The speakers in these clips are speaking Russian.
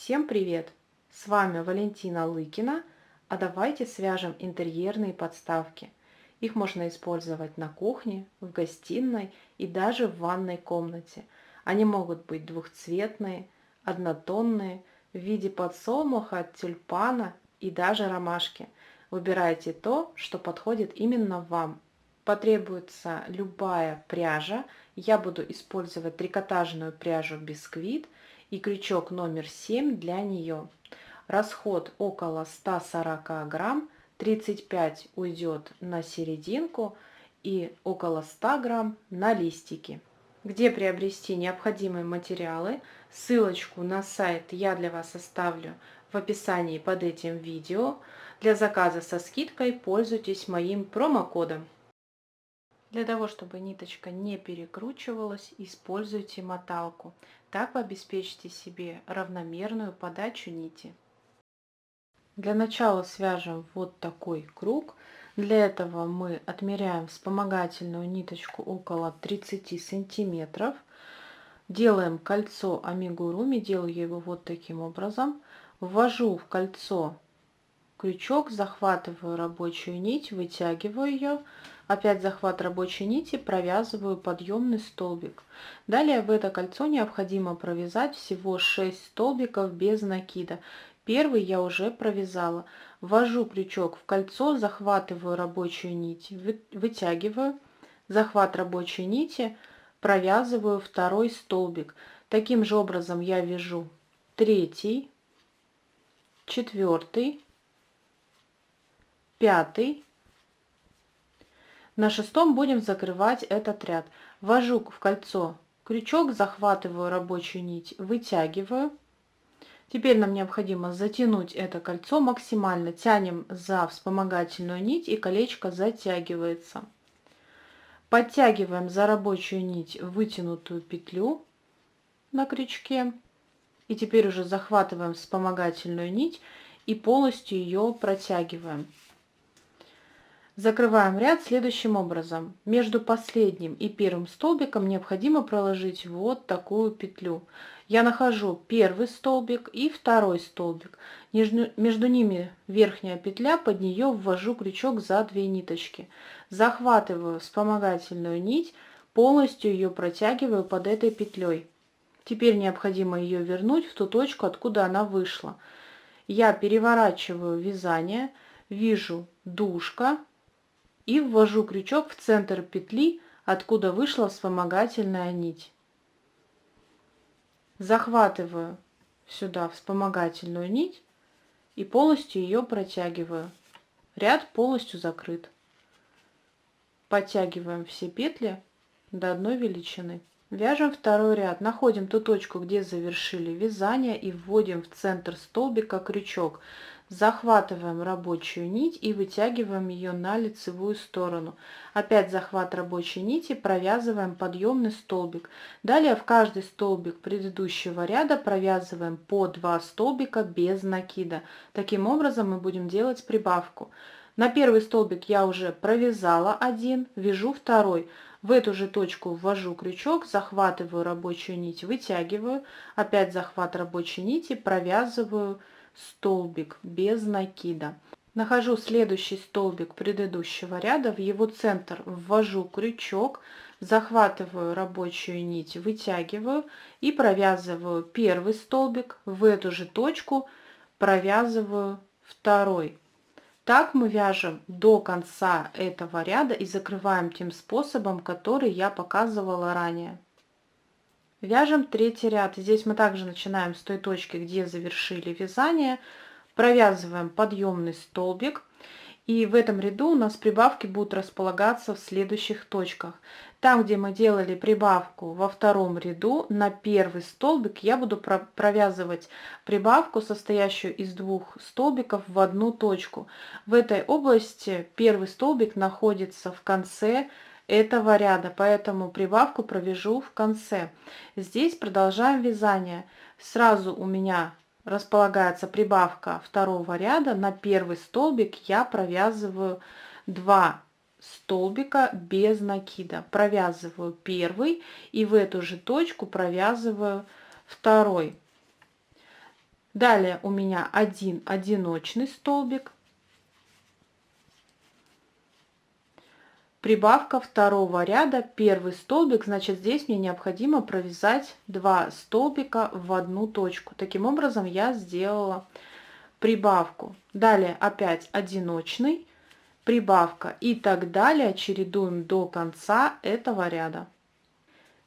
Всем привет! С вами Валентина Лыкина, а давайте свяжем интерьерные подставки. Их можно использовать на кухне, в гостиной и даже в ванной комнате. Они могут быть двухцветные, однотонные, в виде подсолнуха, тюльпана и даже ромашки. Выбирайте то, что подходит именно вам. Потребуется любая пряжа. Я буду использовать трикотажную пряжу Бисквит и крючок номер 7 для нее. Расход около 140 грамм, 35 уйдет на серединку и около 100 грамм на листики. Где приобрести необходимые материалы, ссылочку на сайт я для вас оставлю в описании под этим видео. Для заказа со скидкой пользуйтесь моим промокодом. Для того, чтобы ниточка не перекручивалась, используйте моталку. Так вы обеспечите себе равномерную подачу нити. Для начала свяжем вот такой круг. Для этого мы отмеряем вспомогательную ниточку около 30 сантиметров. Делаем кольцо амигуруми, делаю его вот таким образом. Ввожу в кольцо крючок, захватываю рабочую нить, вытягиваю ее. Опять захват рабочей нити, провязываю подъемный столбик. Далее в это кольцо необходимо провязать всего 6 столбиков без накида. Первый я уже провязала. Ввожу крючок в кольцо, захватываю рабочую нить, вытягиваю. Захват рабочей нити, провязываю второй столбик. Таким же образом я вяжу третий, четвертый, пятый. На шестом будем закрывать этот ряд. Ввожу в кольцо крючок, захватываю рабочую нить, вытягиваю. Теперь нам необходимо затянуть это кольцо максимально. Тянем за вспомогательную нить и колечко затягивается. Подтягиваем за рабочую нить вытянутую петлю на крючке. И теперь уже захватываем вспомогательную нить и полностью ее протягиваем. Закрываем ряд следующим образом. Между последним и первым столбиком необходимо проложить вот такую петлю. Я нахожу первый столбик и второй столбик. Между ними верхняя петля, под нее ввожу крючок за 2 ниточки. Захватываю вспомогательную нить, полностью ее протягиваю под этой петлей. Теперь необходимо ее вернуть в ту точку, откуда она вышла. Я переворачиваю вязание, вижу дужка, и ввожу крючок в центр петли, откуда вышла вспомогательная нить. Захватываю сюда вспомогательную нить и полностью ее протягиваю. Ряд полностью закрыт. Подтягиваем все петли до одной величины. Вяжем второй ряд. Находим ту точку, где завершили вязание, и вводим в центр столбика крючок. Захватываем рабочую нить и вытягиваем ее на лицевую сторону. Опять захват рабочей нити, провязываем подъемный столбик. Далее в каждый столбик предыдущего ряда провязываем по 2 столбика без накида. Таким образом мы будем делать прибавку. На первый столбик я уже провязала один, вяжу второй. В эту же точку ввожу крючок, захватываю рабочую нить, вытягиваю. Опять захват рабочей нити, провязываю столбик без накида. Нахожу следующий столбик предыдущего ряда, в его центр ввожу крючок, захватываю рабочую нить, вытягиваю и провязываю первый столбик, в эту же точку провязываю второй. Так мы вяжем до конца этого ряда и закрываем тем способом, который я показывала ранее. Вяжем третий ряд. Здесь мы также начинаем с той точки, где завершили вязание. Провязываем подъемный столбик. И в этом ряду у нас прибавки будут располагаться в следующих точках. Там, где мы делали прибавку во втором ряду, на первый столбик я буду провязывать прибавку, состоящую из 2 столбиков, в одну точку. В этой области первый столбик находится в конце этого ряда, поэтому прибавку провяжу в конце. Здесь продолжаем вязание. Сразу у меня располагается прибавка второго ряда. На первый столбик я провязываю 2 столбика без накида. Провязываю первый и в эту же точку провязываю второй. Далее у меня один одиночный столбик, прибавка второго ряда, первый столбик, значит здесь мне необходимо провязать 2 столбика в одну точку. Таким образом я сделала прибавку. Далее опять одиночный, прибавка и так далее, чередуем до конца этого ряда.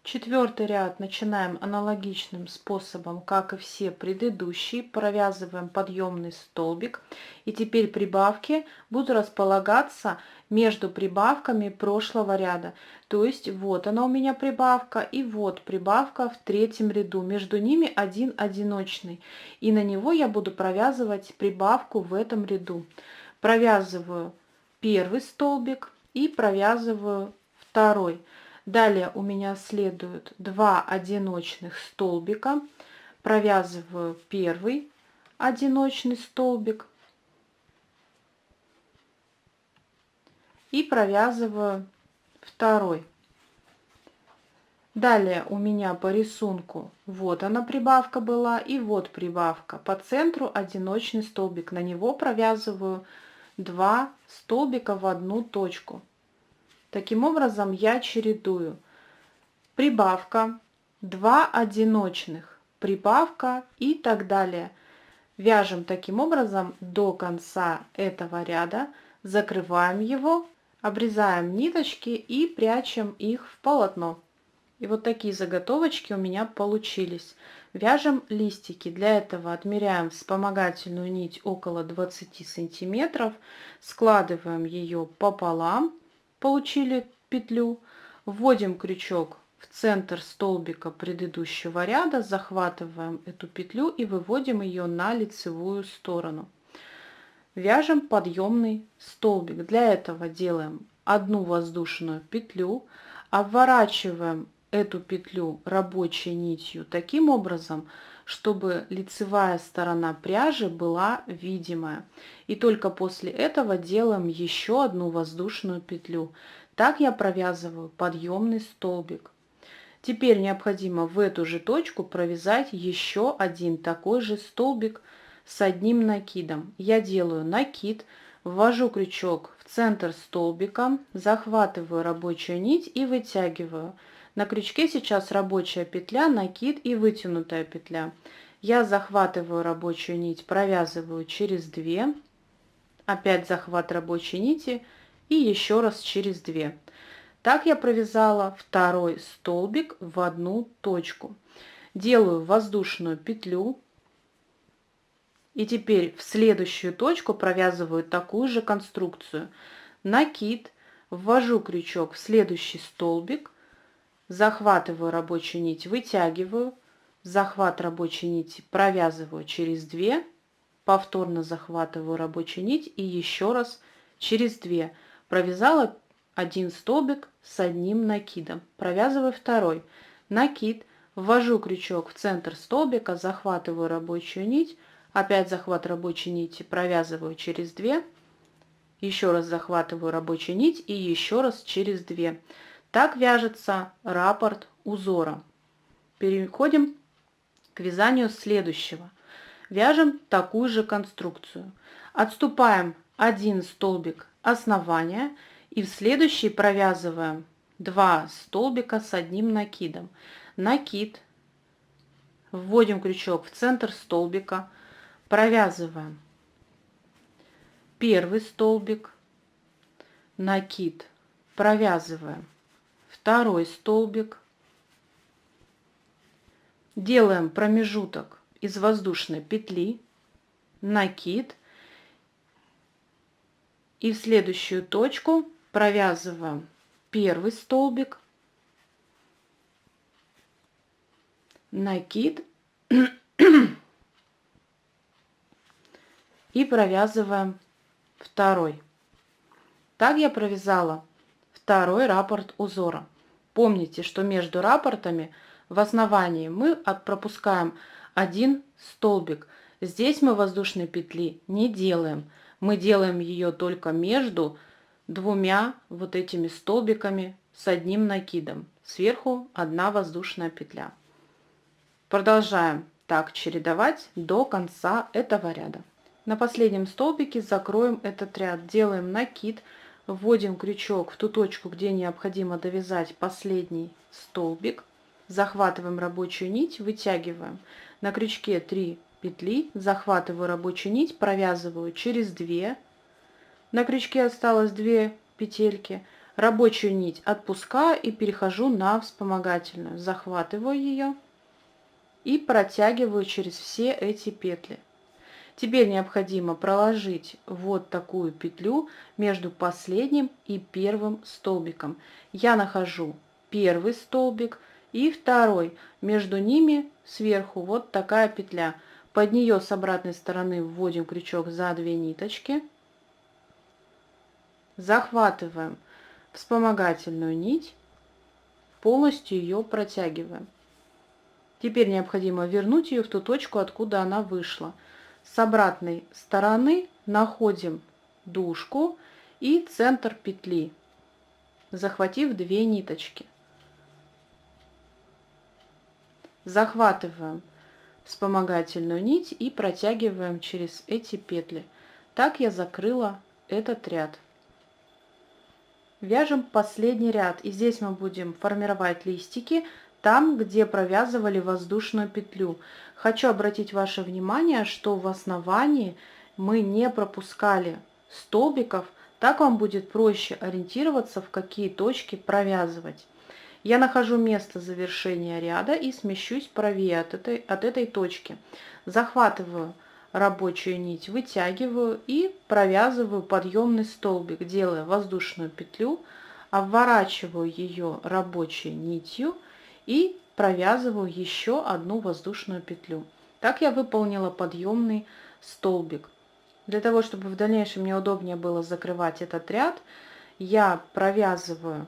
Четвертый ряд начинаем аналогичным способом, как и все предыдущие. Провязываем подъемный столбик. И теперь прибавки будут располагаться между прибавками прошлого ряда. То есть вот она у меня прибавка и вот прибавка в третьем ряду. Между ними один одиночный. И на него я буду провязывать прибавку в этом ряду. Провязываю первый столбик и провязываю второй. Далее у меня следуют 2 одиночных столбика. Провязываю первый одиночный столбик и провязываю второй. Далее у меня по рисунку вот она прибавка была и вот прибавка. По центру одиночный столбик. На него провязываю 2 столбика в одну точку. Таким образом я чередую прибавка, 2 одиночных, прибавка и так далее. Вяжем таким образом до конца этого ряда, закрываем его, обрезаем ниточки и прячем их в полотно. И вот такие заготовочки у меня получились. Вяжем листики. Для этого отмеряем вспомогательную нить около 20 сантиметров, складываем ее пополам, получили петлю, вводим крючок в центр столбика предыдущего ряда, захватываем эту петлю и выводим ее на лицевую сторону. Вяжем подъемный столбик. Для этого делаем одну воздушную петлю, обворачиваем эту петлю рабочей нитью таким образом, чтобы лицевая сторона пряжи была видимая. И только после этого делаем еще одну воздушную петлю. Так я провязываю подъемный столбик. Теперь необходимо в эту же точку провязать еще один такой же столбик с одним накидом. Я делаю накид, ввожу крючок в центр столбика, захватываю рабочую нить и вытягиваю. На крючке сейчас рабочая петля, накид и вытянутая петля. Я захватываю рабочую нить, провязываю через 2, опять захват рабочей нити и еще раз через 2. Так я провязала второй столбик в одну точку. Делаю воздушную петлю. И теперь в следующую точку провязываю такую же конструкцию. Накид, ввожу крючок в следующий столбик, захватываю рабочую нить, вытягиваю, захват рабочей нити провязываю через 2, повторно захватываю рабочую нить и еще раз через 2. Провязала один столбик с одним накидом, провязываю второй. Накид, ввожу крючок в центр столбика, захватываю рабочую нить, опять захват рабочей нити, провязываю через 2, еще раз захватываю рабочую нить и еще раз через 2. Так вяжется раппорт узора. Переходим к вязанию следующего. Вяжем такую же конструкцию. Отступаем один столбик основания и в следующий провязываем 2 столбика с одним накидом. Накид, вводим крючок в центр столбика, провязываем первый столбик, накид, провязываем второй столбик, делаем промежуток из воздушной петли, накид и в следующую точку провязываем первый столбик, накид и провязываем второй. Так я провязала второй раппорт узора. Помните, что между раппортами в основании мы пропускаем один столбик. Здесь мы воздушной петли не делаем. Мы делаем ее только между двумя вот этими столбиками с одним накидом. Сверху одна воздушная петля. Продолжаем так чередовать до конца этого ряда. На последнем столбике закроем этот ряд, делаем накид, вводим крючок в ту точку, где необходимо довязать последний столбик, захватываем рабочую нить, вытягиваем. На крючке 3 петли, захватываю рабочую нить, провязываю через 2. На крючке осталось 2 петельки. Рабочую нить отпускаю и перехожу на вспомогательную. Захватываю ее и протягиваю через все эти петли. Теперь необходимо проложить вот такую петлю между последним и первым столбиком. Я нахожу первый столбик и второй. Между ними сверху вот такая петля. Под нее с обратной стороны вводим крючок за 2 ниточки. Захватываем вспомогательную нить, полностью ее протягиваем. Теперь необходимо вернуть ее в ту точку, откуда она вышла. С обратной стороны находим дужку и центр петли, захватив 2 ниточки. Захватываем вспомогательную нить и протягиваем через эти петли. Так я закрыла этот ряд. Вяжем последний ряд, и здесь мы будем формировать листики там, где провязывали воздушную петлю. Хочу обратить ваше внимание, что в основании мы не пропускали столбиков, так вам будет проще ориентироваться, в какие точки провязывать. Я нахожу место завершения ряда и смещусь правее от этой точки. Захватываю рабочую нить, вытягиваю и провязываю подъемный столбик, делая воздушную петлю, обворачиваю ее рабочей нитью и провязываю еще одну воздушную петлю. Так я выполнила подъемный столбик. Для того, чтобы в дальнейшем мне удобнее было закрывать этот ряд, я провязываю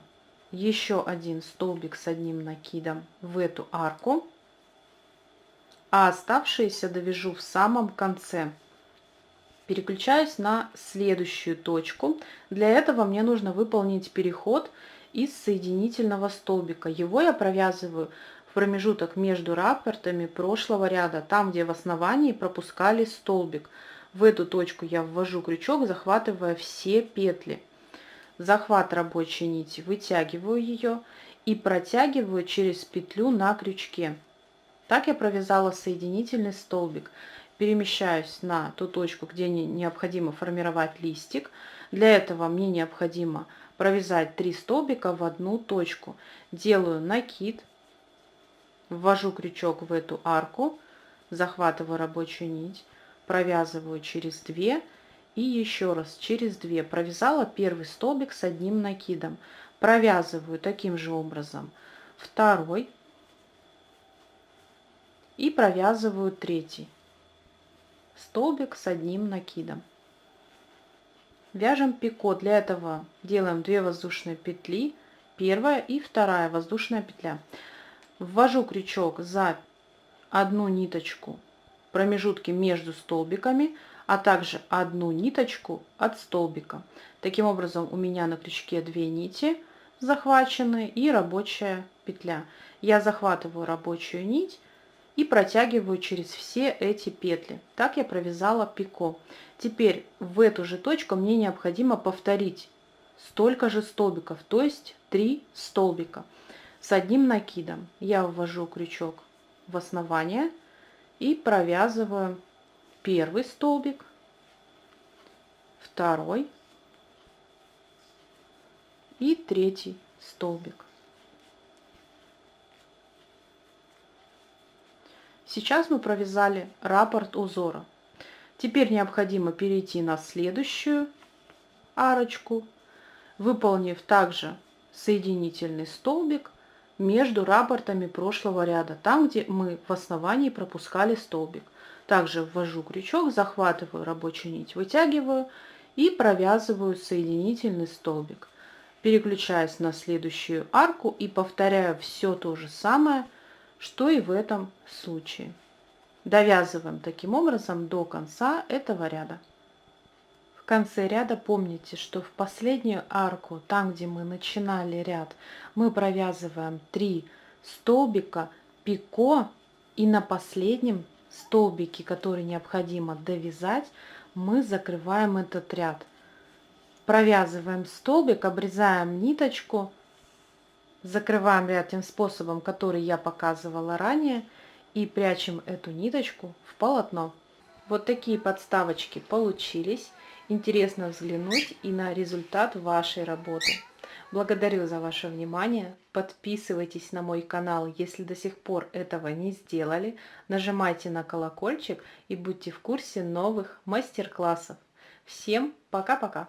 еще один столбик с одним накидом в эту арку, а оставшиеся довяжу в самом конце. Переключаюсь на следующую точку. Для этого мне нужно выполнить переход из соединительного столбика. Его я провязываю в промежуток между раппортами прошлого ряда, там, где в основании пропускали столбик. В эту точку я ввожу крючок, захватывая все петли. Захват рабочей нити, вытягиваю ее и протягиваю через петлю на крючке. Так я провязала соединительный столбик. Перемещаюсь на ту точку, где необходимо формировать листик. Для этого мне необходимо провязать 3 столбика в одну точку. Делаю накид, ввожу крючок в эту арку, захватываю рабочую нить, провязываю через 2 и еще раз через 2. Провязала первый столбик с одним накидом. Провязываю таким же образом второй и провязываю третий столбик с одним накидом. Вяжем пико. Для этого делаем 2 воздушные петли, первая и вторая воздушная петля. Ввожу крючок за одну ниточку промежутки между столбиками, а также одну ниточку от столбика. Таким образом у меня на крючке 2 нити захвачены и рабочая петля. Я захватываю рабочую нить и протягиваю через все эти петли. Так я провязала пико. Теперь в эту же точку мне необходимо повторить столько же столбиков, то есть 3 столбика с одним накидом. Я ввожу крючок в основание и провязываю первый столбик, второй и третий столбик. Сейчас мы провязали раппорт узора. Теперь необходимо перейти на следующую арочку, выполнив также соединительный столбик между раппортами прошлого ряда, там, где мы в основании пропускали столбик. Также ввожу крючок, захватываю рабочую нить, вытягиваю и провязываю соединительный столбик. Переключаюсь на следующую арку и повторяю все то же самое, что и в этом случае. Довязываем таким образом до конца этого ряда. В конце ряда помните, что в последнюю арку, там где мы начинали ряд, мы провязываем 3 столбика пико И на последнем столбике, который необходимо довязать, мы закрываем этот ряд. Провязываем столбик, обрезаем ниточку, закрываем ряд тем способом, который я показывала ранее, и прячем эту ниточку в полотно. Вот такие подставочки получились. Интересно взглянуть и на результат вашей работы. Благодарю за ваше внимание. Подписывайтесь на мой канал, если до сих пор этого не сделали. Нажимайте на колокольчик и будьте в курсе новых мастер-классов. Всем пока-пока!